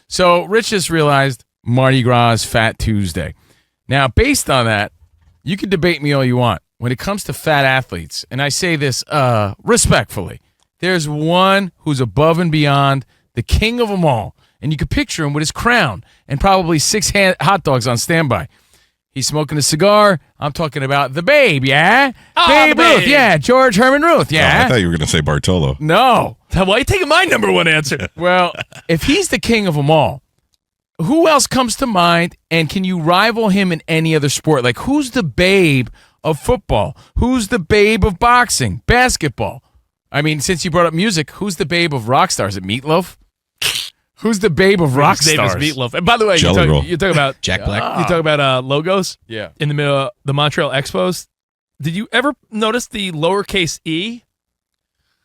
So Rich just realized Mardi Gras is Fat Tuesday. Now, based on that, you can debate me all you want. When it comes to fat athletes, and I say this respectfully, there's one who's above and beyond the king of them all. And you can picture him with his crown and probably 6 hot dogs on standby. He's smoking a cigar. I'm talking about the Babe, yeah? Babe Ruth, yeah. George Herman Ruth, yeah. Oh, I thought you were going to say Bartolo. No. Why are you taking my number one answer? Well, if he's the king of them all, who else comes to mind, and can you rival him in any other sport? Like, who's the Babe of football? Who's the Babe of boxing, basketball? I mean, since you brought up music, who's the Babe of rock stars? Is it Meatloaf? Who's the Babe of rock stars? His name is Meatloaf. And by the way, you're talking about Jack Black. You talk about logos. Yeah. In the Montreal Expos. Did you ever notice the lowercase e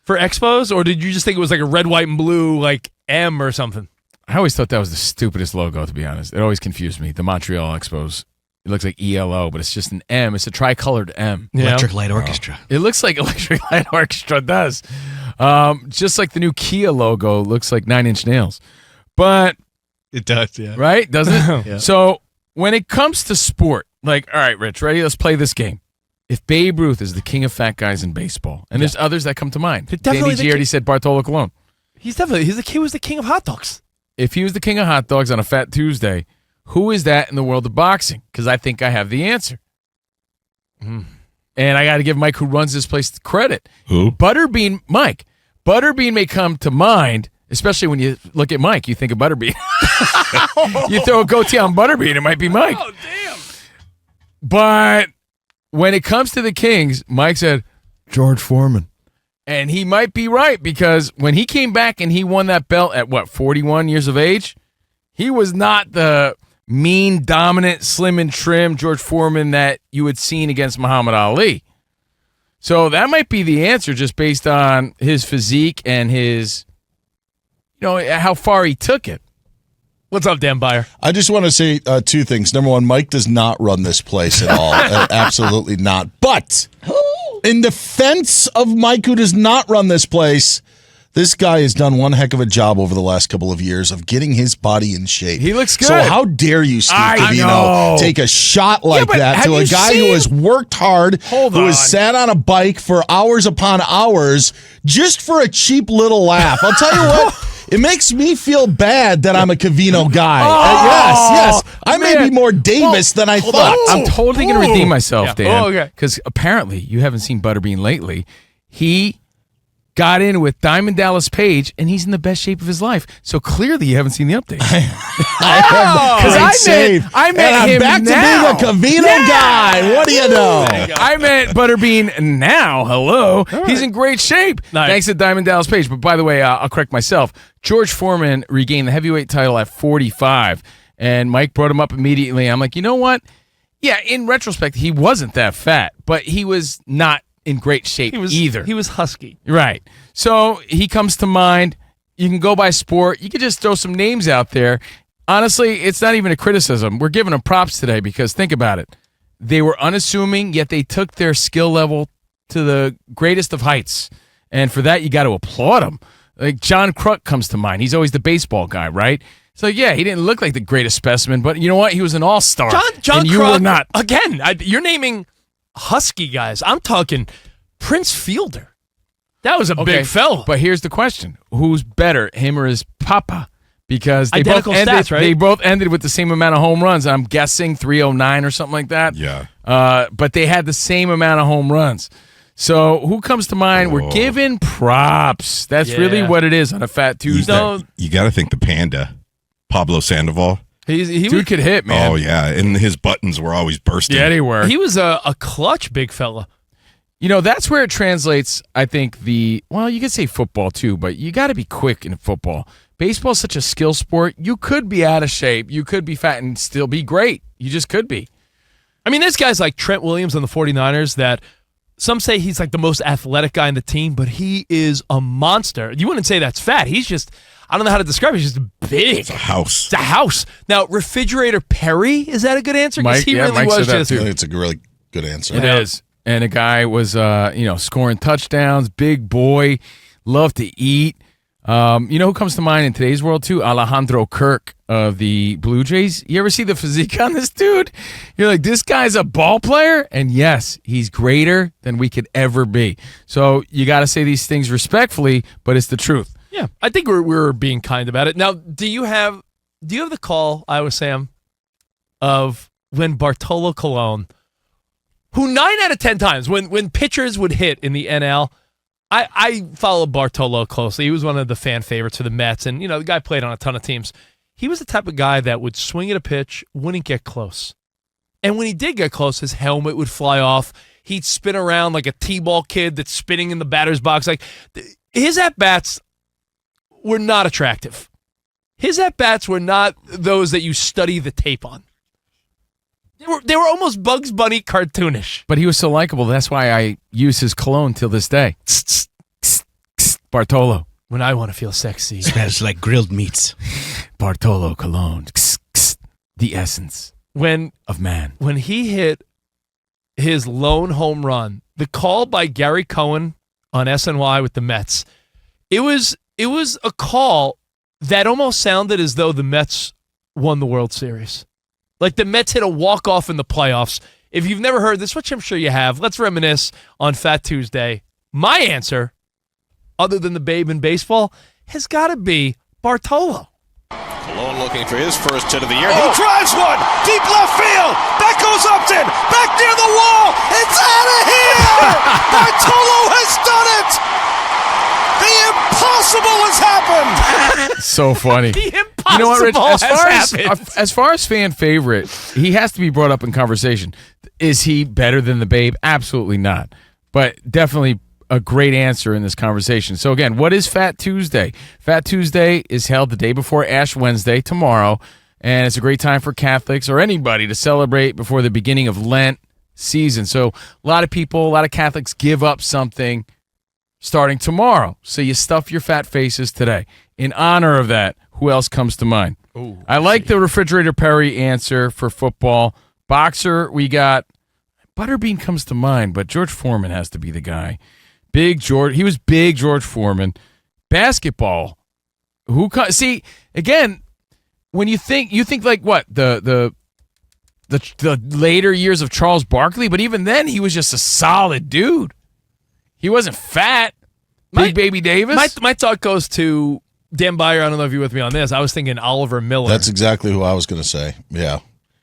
for Expos, or did you just think it was like a red, white, and blue, like M or something? I always thought that was the stupidest logo, to be honest. It always confused me. The Montreal Expos. It looks like ELO, but it's just an M. It's a tricolored M. Electric Light Orchestra. It looks like Electric Light Orchestra does. Just like the new Kia logo looks like 9 Inch Nails. But It does, yeah. right? Doesn't it? Yeah. So when it comes to sport, like, all right, Rich, ready? Let's play this game. If Babe Ruth is the king of fat guys in baseball, and there's others that come to mind. Definitely Danny G already said Bartolo Colon. He was the king of hot dogs. If he was the king of hot dogs on a Fat Tuesday, who is that in the world of boxing? Because I think I have the answer. And I got to give Mike, who runs this place, credit. Who? Butterbean Mike. Butterbean may come to mind, especially when you look at Mike. You think of Butterbean. You throw a goatee on Butterbean, it might be Mike. Oh, damn. But when it comes to the Kings, Mike said, George Foreman. And he might be right, because when he came back and he won that belt at, 41 years of age, he was not the mean, dominant, slim and trim George Foreman that you had seen against Muhammad Ali. So that might be the answer, just based on his physique and his, how far he took it. What's up, Dan Byer? I just want to say 2 things. Number one, Mike does not run this place at all. Absolutely not. But in defense of Mike, who does not run this place, this guy has done one heck of a job over the last couple of years of getting his body in shape. He looks good. So how dare you, Steve I know. Covino, take a shot like that to a guy who has worked hard, who has sat on a bike for hours upon hours just for a cheap little laugh. I'll tell you what. It makes me feel bad that I'm a Covino guy. Yes. I may be more Davis than I thought. I'm totally going to redeem myself, Dan. Oh, okay. Because apparently you haven't seen Butterbean lately. He got in with Diamond Dallas Page, and he's in the best shape of his life. So clearly you haven't seen the update. Because I met him back now. to being a Covino guy. What do you know? I met Butterbean now. Hello. He's in great shape. Nice. Thanks to Diamond Dallas Page. But by the way, I'll correct myself. George Foreman regained the heavyweight title at 45, and Mike brought him up immediately. I'm like, you know what? Yeah, in retrospect, he wasn't that fat, but he was not in great shape either. He was husky. Right. So he comes to mind. You can go by sport. You can just throw some names out there. Honestly, it's not even a criticism. We're giving them props today because think about it. They were unassuming, yet they took their skill level to the greatest of heights. And for that, you got to applaud them. Like John Kruk comes to mind. He's always the baseball guy, right? So, yeah, he didn't look like the greatest specimen, but you know what? He was an all-star. John and you Kruk, were not. Again, you're naming husky guys. I'm talking Prince Fielder. That was a big fella. But here's the question. Who's better, him or his papa? Because they Identical both ended, stats, right? They both ended with the same amount of home runs. I'm guessing 309 or something like that. Yeah. But they had the same amount of home runs. So who comes to mind? We're giving props. That's really what it is on a Fat Tuesday. You got to think the panda, Pablo Sandoval. Dude could hit, man. Oh, yeah. And his buttons were always bursting. Yeah, they were. He was a clutch big fella. That's where it translates, I think, you could say football too, but you got to be quick in football. Baseball's such a skill sport. You could be out of shape. You could be fat and still be great. You just could be. I mean, there's guys like Trent Williams on the 49ers that some say he's like the most athletic guy in the team, but he is a monster. You wouldn't say that's fat. He's just, I don't know how to describe it. He's just big. It's a house. It's a house. Now, Refrigerator Perry, is that a good answer? Because he really Mike was said that just. too. I think it's a really good answer. It is. And the guy was, scoring touchdowns, big boy, loved to eat. You know who comes to mind in today's world too? Alejandro Kirk of the Blue Jays. You ever see the physique on this dude? You're like, this guy's a ball player? And yes, he's greater than we could ever be. So you got to say these things respectfully, but it's the truth. Yeah, I think we're being kind about it. Now, do you have the call, Iowa Sam, of when Bartolo Colon, who 9 out of 10 times, when pitchers would hit in the NL, I follow Bartolo closely. He was one of the fan favorites for the Mets, and the guy played on a ton of teams. He was the type of guy that would swing at a pitch, wouldn't get close. And when he did get close, his helmet would fly off. He'd spin around like a T-ball kid that's spinning in the batter's box. Like, his at-bats were not attractive. His at-bats were not those that you study the tape on. They were almost Bugs Bunny cartoonish. But he was so likable. That's why I use his cologne till this day. Bartolo. When I want to feel sexy. Smells like grilled meats. Bartolo Colon. The essence of man. When he hit his lone home run, the call by Gary Cohen on SNY with the Mets, it was a call that almost sounded as though the Mets won the World Series. Like the Mets hit a walk-off in the playoffs. If you've never heard this, which I'm sure you have, let's reminisce on Fat Tuesday. My answer, other than the Babe in baseball, has got to be Bartolo. Colon looking for his first hit of the year. He drives one! Deep left field! That goes Upton! Back near the wall! It's out of here! Bartolo has done it! The impossible has happened! So funny. The impossible you know what, Rich? happened. As far as fan favorite, he has to be brought up in conversation. Is he better than the Babe? Absolutely not. But definitely a great answer in this conversation. So again, what is Fat Tuesday? Fat Tuesday is held the day before Ash Wednesday, tomorrow, and it's a great time for Catholics or anybody to celebrate before the beginning of Lent season. So a lot of people, a lot of Catholics give up something starting tomorrow. So you stuff your fat faces today. In honor of that, who else comes to mind? Ooh, I like the Refrigerator Perry answer for football. Boxer, we got Butterbean comes to mind, but George Foreman has to be the guy. Big George, he was big George Foreman. Basketball, see again when you think like what the later years of Charles Barkley, but even then he was just a solid dude. He wasn't fat. Big Baby Davis. My thought goes to Dan Beyer. I don't know if you're with me on this. I was thinking Oliver Miller. That's exactly who I was going to say. Yeah.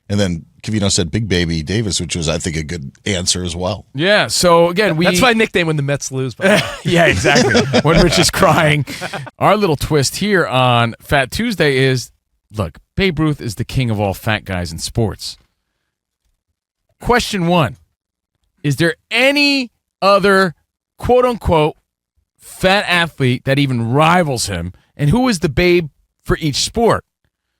And then Covino said Big Baby Davis, which was, I think, a good answer as well. Yeah. So, again, that's my nickname when the Mets lose. Yeah, exactly. When Rich is crying. Our little twist here on Fat Tuesday is, look, Babe Ruth is the king of all fat guys in sports. Question 1. Is there any other quote-unquote fat athlete that even rivals him? And who is the Babe for each sport?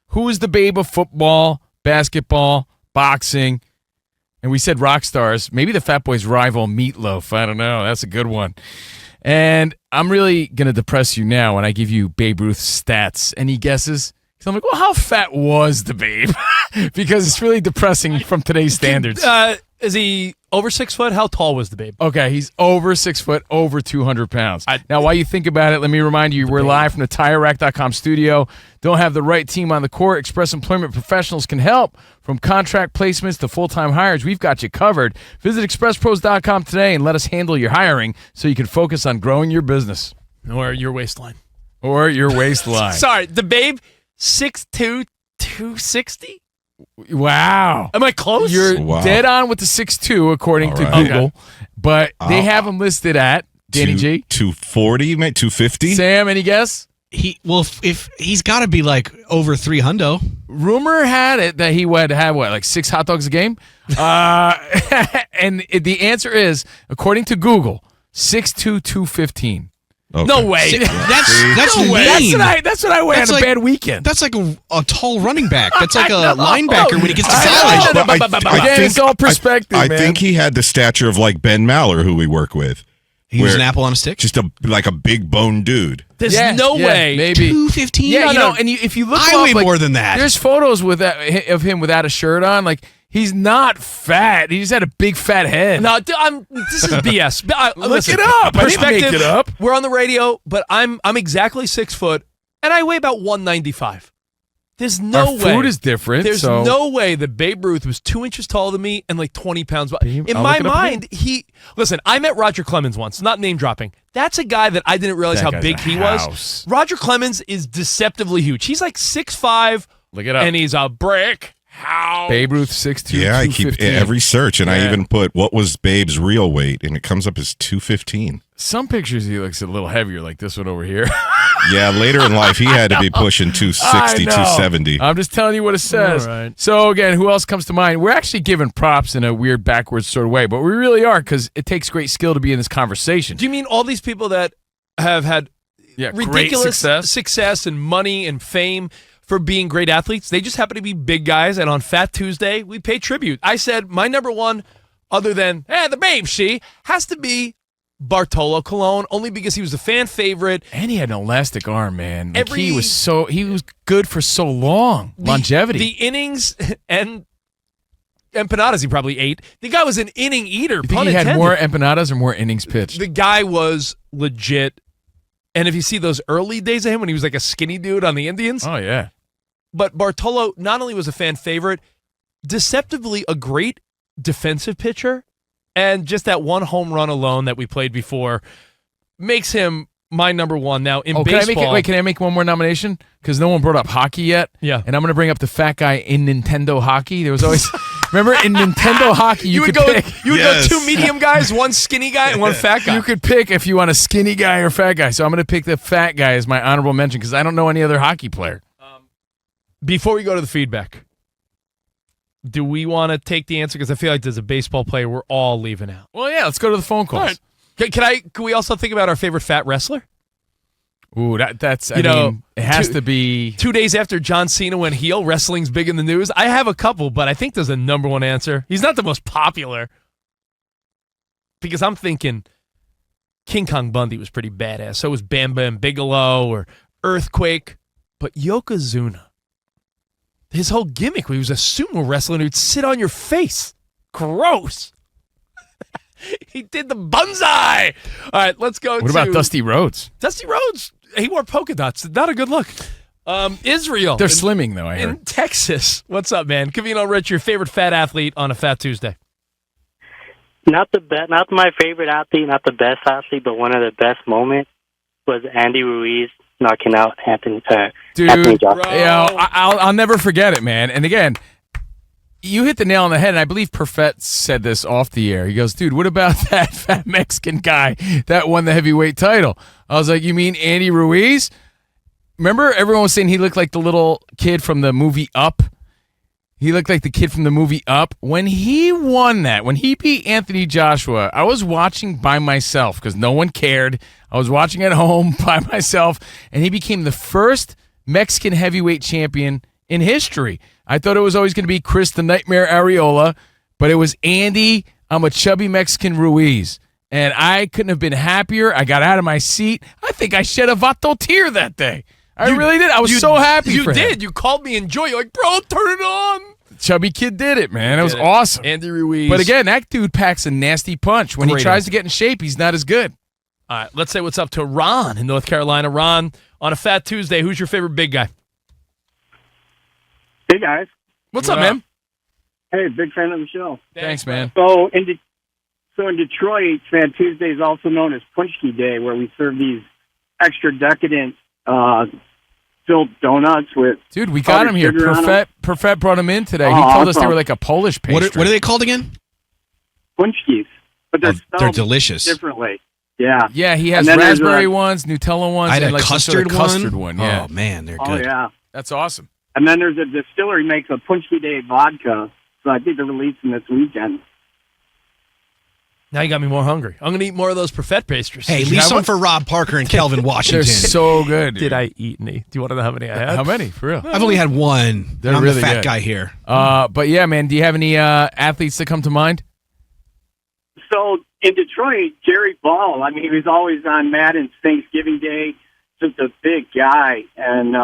Who is the Babe of football, basketball, boxing? And we said rock stars. Maybe the Fat Boys rival Meatloaf. I don't know. That's a good one. And I'm really going to depress you now when I give you Babe Ruth's stats. Any guesses? Because I'm like, well, how fat was the Babe? Because it's really depressing from today's standards. Is he over 6 foot? How tall was the Babe? Okay, he's over 6 foot, over 200 pounds. Now, while you think about it, let me remind you, we're live from the TireRack.com studio. Don't have the right team on the court? Express Employment Professionals can help. From contract placements to full-time hires, we've got you covered. Visit ExpressPros.com today and let us handle your hiring so you can focus on growing your business. Or your waistline. Sorry, the Babe, 6'2", 260? Wow. Am I close? You're dead on with the 6'2", according to Google. Okay. But they have him listed at, Danny G? 240, mate, 250? Sam, any guess? If he's got to be like over 300. Rumor had it that he would have, like 6 hot dogs a game? And the answer is, according to Google, 6'2", 215. Okay. No way. That's no way. lean. That's what I weigh on a bad weekend. That's like a tall running back. That's like a linebacker when he gets to college. Again, it's all perspective, I man. think he had the stature of like Ben Maller, who we work with. He was an apple on a stick? Just like a big bone dude. There's no way. Maybe 215? Yeah, and if you look I weigh up, like, more than that. There's photos of him without a shirt on. Like, He's not fat. He just had a big fat head. No, this is BS. Look it up. I didn't make it up. We're on the radio, but I'm exactly 6 foot, and I weigh about 195. There's no Our way. food is different. There's so. no way that Babe Ruth was 2 inches taller than me and like 20 pounds. In I'll my look it up mind, listen, I met Roger Clemens once, not name dropping. That's a guy that I didn't realize That how guy's big a he house. was. Roger Clemens is deceptively huge. He's like 6'5", Look it up. and he's a brick house. Babe Ruth 6'2", Yeah, I keep 215. every search, and I Yeah. even put what was Babe's real weight, and it comes up as 215. Some pictures he looks a little heavier, like this one over here. Yeah, later in life, he had to be pushing 260, I know. 270. I'm just telling you what it says. All right. So, again, who else comes to mind? We're actually giving props in a weird backwards sort of way, but we really are because it takes great skill to be in this conversation. Do you mean all these people that have had Great ridiculous success. and money and fame for being great athletes? They just happen to be big guys, and on Fat Tuesday, we pay tribute. I said my number one, other than the Babe, has to be Bartolo Colon, only because he was a fan favorite. And he had an elastic arm, man. Like he was good for so long. Longevity. The innings and empanadas he probably ate. The guy was an inning eater. You think he had more empanadas or more innings pitched? The guy was legit. And if you see those early days of him when he was like a skinny dude on the Indians. Oh, yeah. But Bartolo not only was a fan favorite, deceptively a great defensive pitcher. And just that one home run alone that we played before makes him my number one. Now, in baseball... Can I make one more nomination? Because no one brought up hockey yet. Yeah. And I'm going to bring up the fat guy in Nintendo hockey. There was always... Remember, in Nintendo hockey, you could pick. You would go 2 medium guys, 1 skinny guy, and 1 fat guy. You could pick if you want a skinny guy or fat guy. So I'm going to pick the fat guy as my honorable mention because I don't know any other hockey player. Before we go to the feedback, do we want to take the answer? Because I feel like there's a baseball player we're all leaving out. Well, yeah, let's go to the phone calls. All right. Can we also think about our favorite fat wrestler? Ooh, that's, I mean, it has to be. 2 days after John Cena went heel, wrestling's big in the news. I have a couple, but I think there's a number one answer. He's not the most popular. Because I'm thinking King Kong Bundy was pretty badass. So was Bam Bam Bigelow or Earthquake. But Yokozuna, his whole gimmick, he was a sumo wrestler who'd sit on your face. Gross. He did the bonsai. All right, let's go What about Dusty Rhodes? Dusty Rhodes. He wore polka dots. Not a good look. Israel. They're slimming, though, I heard. In Texas. What's up, man? Covino Rich, your favorite fat athlete on a Fat Tuesday. Not my favorite athlete, not the best athlete, but one of the best moments was Andy Ruiz knocking out Anthony Joshua. I'll never forget it, man. And again, you hit the nail on the head, and I believe Perfett said this off the air. He goes, dude, what about that fat Mexican guy that won the heavyweight title? I was like, you mean Andy Ruiz? Remember everyone was saying he looked like the little kid from the movie Up? He looked like the kid from the movie Up. When he won that, when he beat Anthony Joshua, I was watching by myself because no one cared. I was watching at home by myself, and he became the first Mexican heavyweight champion in history. I thought it was always going to be Chris the Nightmare Areola, but it was Andy. I'm a chubby Mexican Ruiz, and I couldn't have been happier. I got out of my seat. I think I shed a vato tear that day. I really did. I was so happy for him. You did. You called me in joy. You're like, bro, turn it on. Chubby kid did it, man. It was awesome. Andy Ruiz. But again, that dude packs a nasty punch. When he tries to get in shape, he's not as good. All right, let's say what's up to Ron in North Carolina. Ron, on a Fat Tuesday, who's your favorite big guy? Hey, guys. What's up, man? Hey, big fan of the show. Thanks, man. So in Detroit, Fat Tuesday is also known as Punchki Day, where we serve these extra decadent filled donuts with. Dude, we got him here. Perfett brought him in today. He told us they were like a Polish pastry. What are they called again? Punchkis, but they're delicious. Differently. Yeah. Yeah, he has raspberry ones, Nutella ones, I had and a like custard some sort of custard one. Yeah. Oh man, they're good. Oh yeah. That's awesome. And then there's a distillery makes a Punchki Day vodka, so I think they're releasing this weekend. Now you got me more hungry. I'm going to eat more of those Perfett pastries. Hey, leave some for Rob Parker and Kelvin Washington. They're so good. Did I eat any? Do you want to know how many I had? How many, for real? I've only had one. They're I'm really the fat good. guy here. But yeah, man, do you have any athletes that come to mind? So in Detroit, Jerry Ball, I mean, he was always on Madden's Thanksgiving Day, just a big guy. And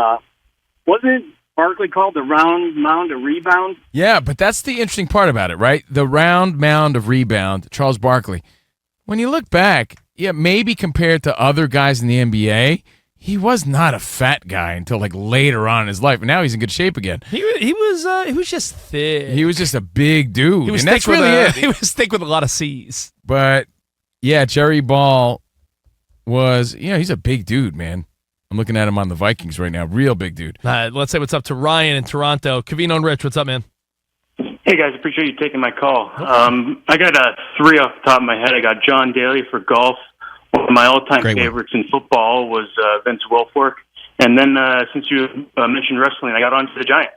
wasn't Barkley called the round mound a rebound? Yeah, but that's the interesting part about it, right? The round mound of rebound, Charles Barkley. When you look back, yeah, maybe compared to other guys in the NBA, he was not a fat guy until like later on in his life, and now he's in good shape again. He was just thick. He was just a big dude, He was and that's thick with really it. He was thick with a lot of C's. But yeah, Jerry Ball was, he's a big dude, man. I'm looking at him on the Vikings right now. Real big dude. Let's say what's up to Ryan in Toronto. Covino and Rich, what's up, man? Hey, guys. Appreciate you taking my call. I got three off the top of my head. I got John Daly for golf. One of my all-time favorites in football was Vince Wilfork. And then since you mentioned wrestling, I got onto the Giant.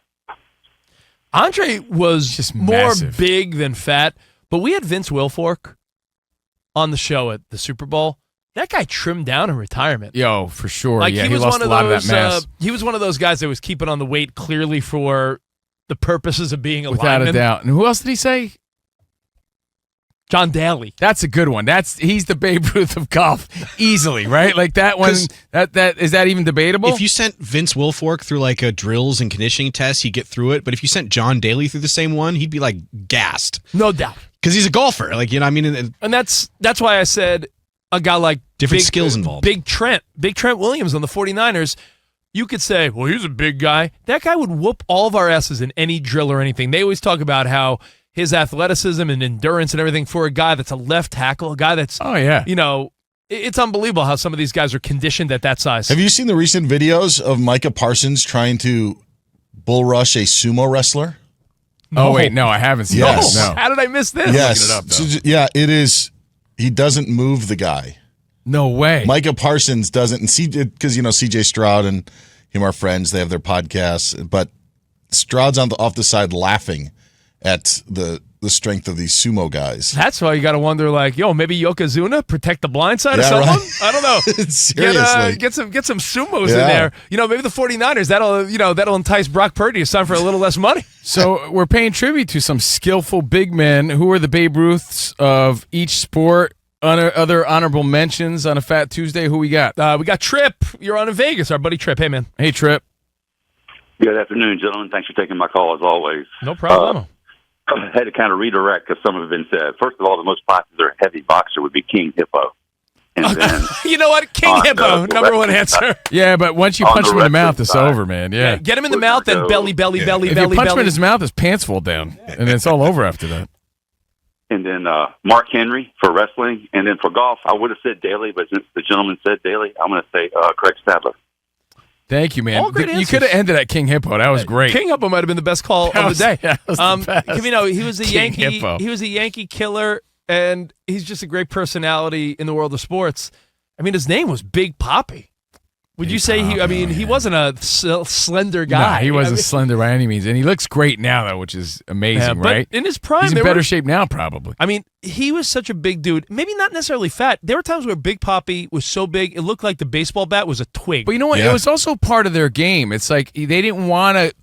Andre was just more massive. big than fat, but we had Vince Wilfork on the show at the Super Bowl. That guy trimmed down in retirement. Yo, for sure. Like, yeah, he he was lost one a of lot of those, that mass. he was one of those guys that was keeping on the weight clearly for the purposes of being a Without lineman. a doubt. And who else did he say? John Daly. That's a good one. He's the Babe Ruth of golf, easily, right? Like that one. That is that even debatable? If you sent Vince Wilfork through like a drills and conditioning test, he'd get through it. But if you sent John Daly through the same one, he'd be like gassed. No doubt. Because he's a golfer. Like, I mean, And that's why I said a guy like different skills involved. Big Trent Williams on the 49ers, you could say, well, he's a big guy. That guy would whoop all of our asses in any drill or anything. They always talk about how his athleticism and endurance and everything for a guy that's a left tackle, a guy that's, it's unbelievable how some of these guys are conditioned at that size. Have you seen the recent videos of Micah Parsons trying to bull rush a sumo wrestler? Oh, wait, no, I haven't seen Yes. that. No. How did I miss this? Yes. Looking it up, though. So, yeah, it is. He doesn't move the guy. No way. Micah Parsons doesn't, and because CJ Stroud and him are friends. They have their podcasts, but Stroud's off the side laughing at the strength of these sumo guys. That's why you got to wonder, like, maybe Yokozuna protect the blind side of Yeah, someone. right. I don't know. Seriously. get some sumos in Yeah. there. Maybe the 49ers that'll entice Brock Purdy to sign for a little less money. So we're paying tribute to some skillful big men. Who are the Babe Ruths of each sport? Other honorable mentions on a Fat Tuesday. Who we got? We got Trip. You're on in Vegas. Our buddy Trip. Hey, man. Hey, Trip. Good afternoon, gentlemen. Thanks for taking my call, as always. No problem. I had to kind of redirect because some have been said. First of all, the most popular heavy boxer would be King Hippo. And then you know what? King Hippo, number one answer. Yeah, but once you punch him in the mouth, it's over, man. Yeah. Get him in the mouth and belly. If you punch him in his mouth, his pants fall down, and it's all over after that. And then Mark Henry for wrestling. And then for golf, I would have said Daly, but since the gentleman said Daly, I'm going to say Craig Stadler. Thank you, man. All great You answers. could have ended at King Hippo. That was great. King Hippo might have been the best call of the day. That was the best. Covino, he was a King Yankee. Hippo. He was a Yankee killer, and he's just a great personality in the world of sports. I mean, his name was Big Papi. Would you say he wasn't a slender guy. No, he wasn't slender by any means, and he looks great now, though, which is amazing, but right? in his prime, he's in better shape now, probably. I mean, he was such a big dude. Maybe not necessarily fat. There were times where Big Papi was so big, it looked like the baseball bat was a twig. But you know what? It was also part of their game. It's like they didn't want to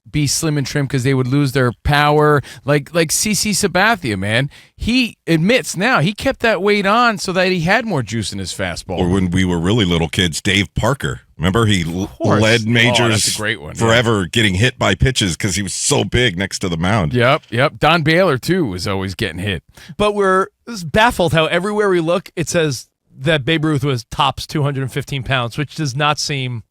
be slim and trim because they would lose their power. Like CC Sabathia, man. He admits now he kept that weight on so that he had more juice in his fastball. Or when we were really little kids, Dave Parker. Remember, he course. led majors that's a great one, forever getting hit by pitches because he was so big next to the mound. Yep. Don Baylor, too, was always getting hit. But we're baffled how everywhere we look, it says that Babe Ruth was tops 215 pounds, which does not seem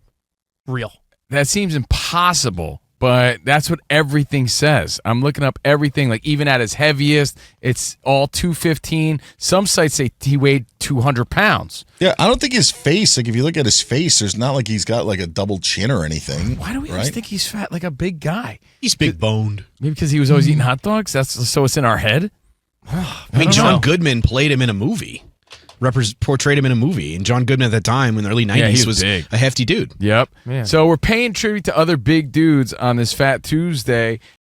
real. That seems impossible. But that's what everything says. I'm looking up everything, like even at his heaviest, it's all 215. Some sites say he weighed 200 pounds. Yeah, I don't think his face, like if you look at his face, there's not like he's got like a double chin or anything. Why do we always think he's fat, like a big guy? He's big boned. Maybe because he was always eating hot dogs? So it's in our head? I mean, John Goodman played him in a movie. Portrayed him in a movie, and John Goodman at that time in the early 90s he was big. a hefty dude. Yep. Man. So we're paying tribute to other big dudes on this Fat Tuesday.